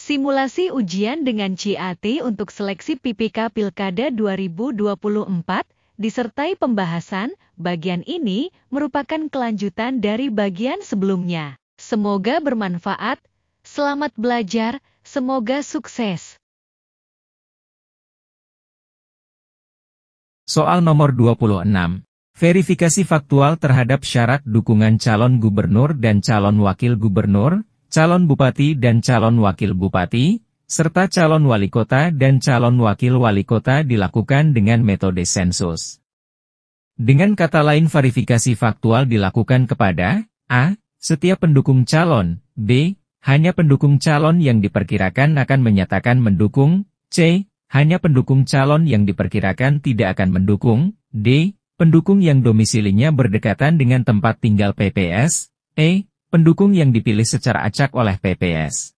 Simulasi ujian dengan CAT untuk seleksi PPK Pilkada 2024, disertai pembahasan, bagian ini merupakan kelanjutan dari bagian sebelumnya. Semoga bermanfaat, selamat belajar, semoga sukses. Soal nomor 26. Verifikasi faktual terhadap syarat dukungan calon gubernur dan calon wakil gubernur, calon bupati dan calon wakil bupati, serta calon wali kota dan calon wakil wali kota dilakukan dengan metode sensus. Dengan kata lain, verifikasi faktual dilakukan kepada A. Setiap pendukung calon, B. Hanya pendukung calon yang diperkirakan akan menyatakan mendukung, C. Hanya pendukung calon yang diperkirakan tidak akan mendukung, D. Pendukung yang domisilinya berdekatan dengan tempat tinggal PPS, E. Pendukung yang dipilih secara acak oleh PPS.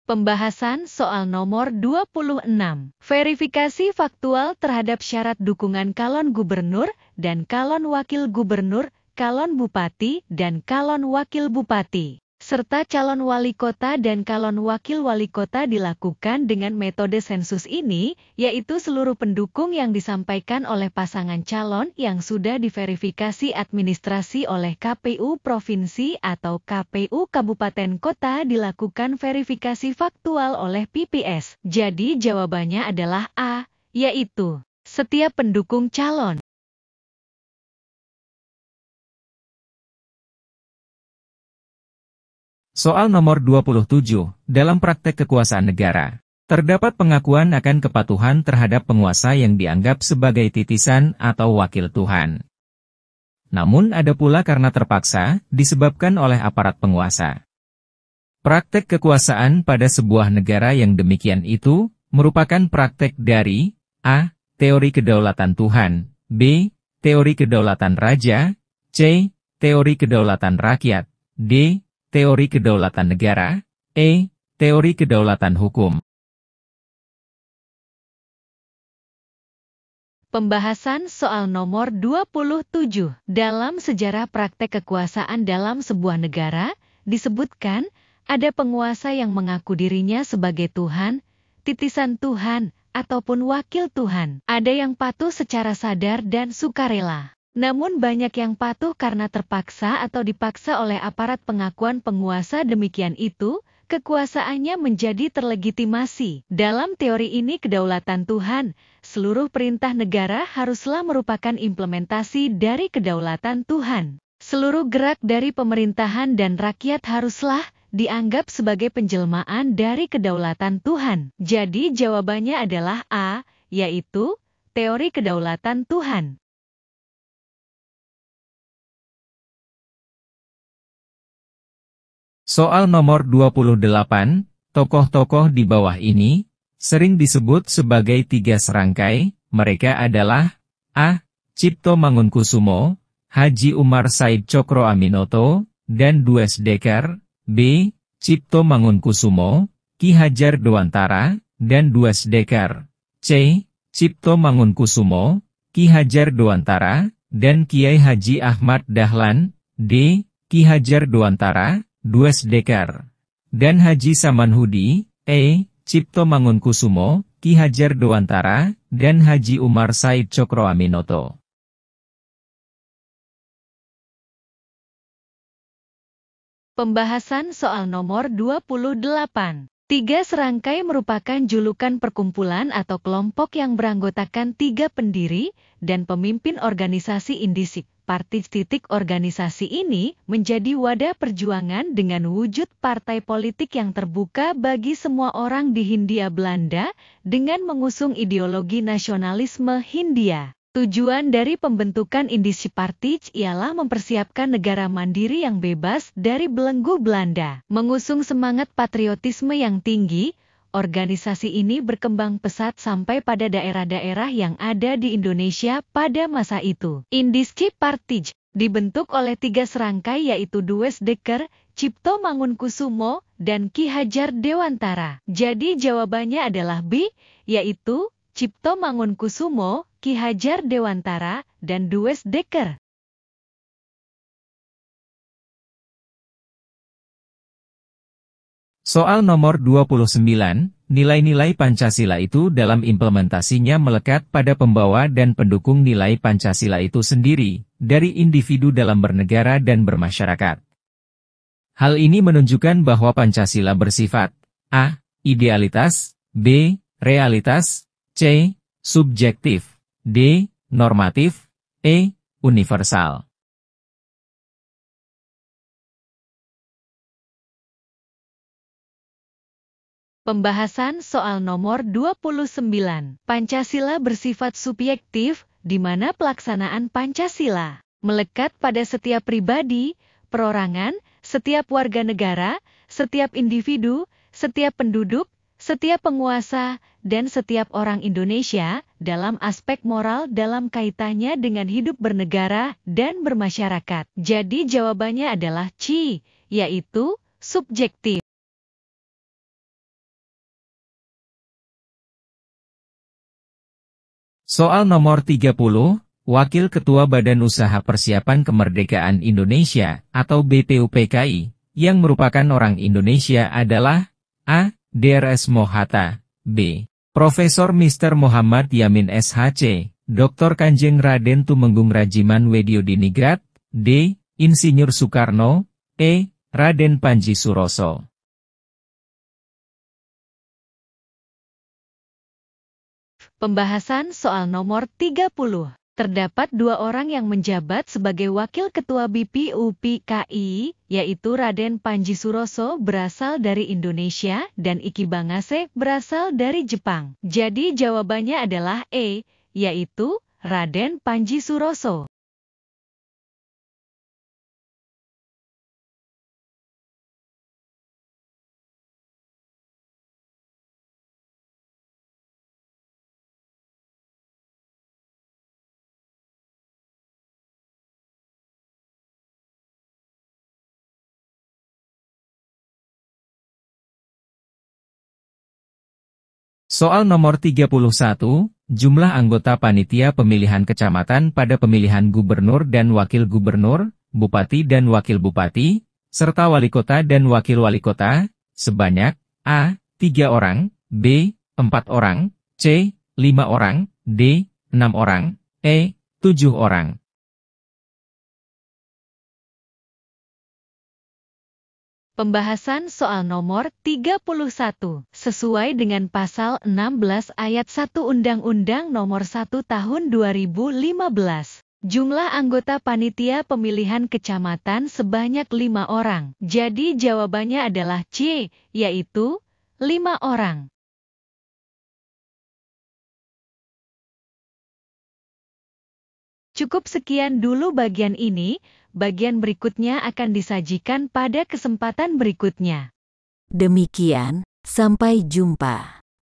Pembahasan soal nomor 26. Verifikasi faktual terhadap syarat dukungan calon gubernur dan calon wakil gubernur, calon bupati dan calon wakil bupati, serta calon wali kota dan calon wakil wali kota dilakukan dengan metode sensus ini, yaitu seluruh pendukung yang disampaikan oleh pasangan calon yang sudah diverifikasi administrasi oleh KPU Provinsi atau KPU Kabupaten Kota dilakukan verifikasi faktual oleh PPS. Jadi jawabannya adalah A, yaitu setiap pendukung calon. Soal nomor 27. Dalam praktek kekuasaan negara, terdapat pengakuan akan kepatuhan terhadap penguasa yang dianggap sebagai titisan atau wakil Tuhan. Namun ada pula karena terpaksa, disebabkan oleh aparat penguasa. Praktek kekuasaan pada sebuah negara yang demikian itu, merupakan praktek dari A. Teori kedaulatan Tuhan, B. Teori kedaulatan raja, C. Teori kedaulatan rakyat, D. Teori kedaulatan negara, E. Teori kedaulatan hukum. Pembahasan soal nomor 27. Dalam sejarah praktek kekuasaan dalam sebuah negara, disebutkan, ada penguasa yang mengaku dirinya sebagai Tuhan, titisan Tuhan, ataupun wakil Tuhan. Ada yang patuh secara sadar dan sukarela. Namun banyak yang patuh karena terpaksa atau dipaksa oleh aparat pengakuan penguasa. Demikian itu, kekuasaannya menjadi terlegitimasi. Dalam teori ini kedaulatan Tuhan, seluruh perintah negara haruslah merupakan implementasi dari kedaulatan Tuhan. Seluruh gerak dari pemerintahan dan rakyat haruslah dianggap sebagai penjelmaan dari kedaulatan Tuhan. Jadi jawabannya adalah A, yaitu teori kedaulatan Tuhan. Soal nomor 28, tokoh-tokoh di bawah ini, sering disebut sebagai tiga serangkai, mereka adalah A. Cipto Mangunkusumo, Haji Umar Said Cokro Aminoto, dan Dwesdeker, B. Cipto Mangunkusumo, Ki Hajar Dewantara, dan Dwesdeker, C. Cipto Mangunkusumo, Ki Hajar Dewantara, dan Kiai Haji Ahmad Dahlan, D. Ki Hajar Dewantara, Dwesdeker, dan Haji Samanhudi, E. Cipto Mangunkusumo, Ki Hajar Dewantara, dan Haji Umar Said Cokro Aminoto. Pembahasan soal nomor 28. Tiga serangkai merupakan julukan perkumpulan atau kelompok yang beranggotakan tiga pendiri dan pemimpin organisasi indisik. Organisasi ini menjadi wadah perjuangan dengan wujud partai politik yang terbuka bagi semua orang di Hindia Belanda dengan mengusung ideologi nasionalisme Hindia. Tujuan dari pembentukan indisik Partij ialah mempersiapkan negara mandiri yang bebas dari belenggu Belanda. Mengusung semangat patriotisme yang tinggi, organisasi ini berkembang pesat sampai pada daerah-daerah yang ada di Indonesia pada masa itu. Indisik Partij dibentuk oleh tiga serangkai yaitu Dwesdeker, Cipto Mangunkusumo, dan Ki Hajar Dewantara. Jadi jawabannya adalah B, yaitu Cipto Mangunkusumo, Ki Hajar Dewantara, dan Dwesdeker. Soal nomor 29, nilai-nilai Pancasila itu dalam implementasinya melekat pada pembawa dan pendukung nilai Pancasila itu sendiri, dari individu dalam bernegara dan bermasyarakat. Hal ini menunjukkan bahwa Pancasila bersifat A. Idealitas, B. Realitas, C. Subjektif, D. Normatif, E. Universal. Pembahasan soal nomor 29. Pancasila bersifat subjektif, di mana pelaksanaan Pancasila melekat pada setiap pribadi, perorangan, setiap warga negara, setiap individu, setiap penduduk, setiap penguasa, dan setiap orang Indonesia dalam aspek moral dalam kaitannya dengan hidup bernegara dan bermasyarakat. Jadi jawabannya adalah C, yaitu subjektif. Soal nomor 30, Wakil Ketua Badan Usaha Persiapan Kemerdekaan Indonesia atau BPUPKI, yang merupakan orang Indonesia adalah A. Drs. Mohatta, B. Profesor Mr. Muhammad Yamin SHC, Dr. Kanjeng Raden Tumenggung Rajiman Wedyodiningrat, D. Insinyur Soekarno, E. Raden Panji Suroso. Pembahasan soal nomor 30. Terdapat dua orang yang menjabat sebagai Wakil Ketua BPUPKI, yaitu Raden Panji Suroso berasal dari Indonesia dan Iki Bangase berasal dari Jepang. Jadi jawabannya adalah E, yaitu Raden Panji Suroso. Soal nomor 31, jumlah anggota panitia pemilihan kecamatan pada pemilihan gubernur dan wakil gubernur, bupati dan wakil bupati, serta wali kota dan wakil wali kota, sebanyak A. 3 orang, B. 4 orang, C. 5 orang, D. 6 orang, E. 7 orang. Pembahasan soal nomor 31. Sesuai dengan pasal 16 ayat 1 Undang-Undang Nomor 1 Tahun 2015, jumlah anggota panitia pemilihan kecamatan sebanyak 5 orang. Jadi jawabannya adalah C, yaitu 5 orang. Cukup sekian dulu bagian ini. Bagian berikutnya akan disajikan pada kesempatan berikutnya. Demikian, sampai jumpa.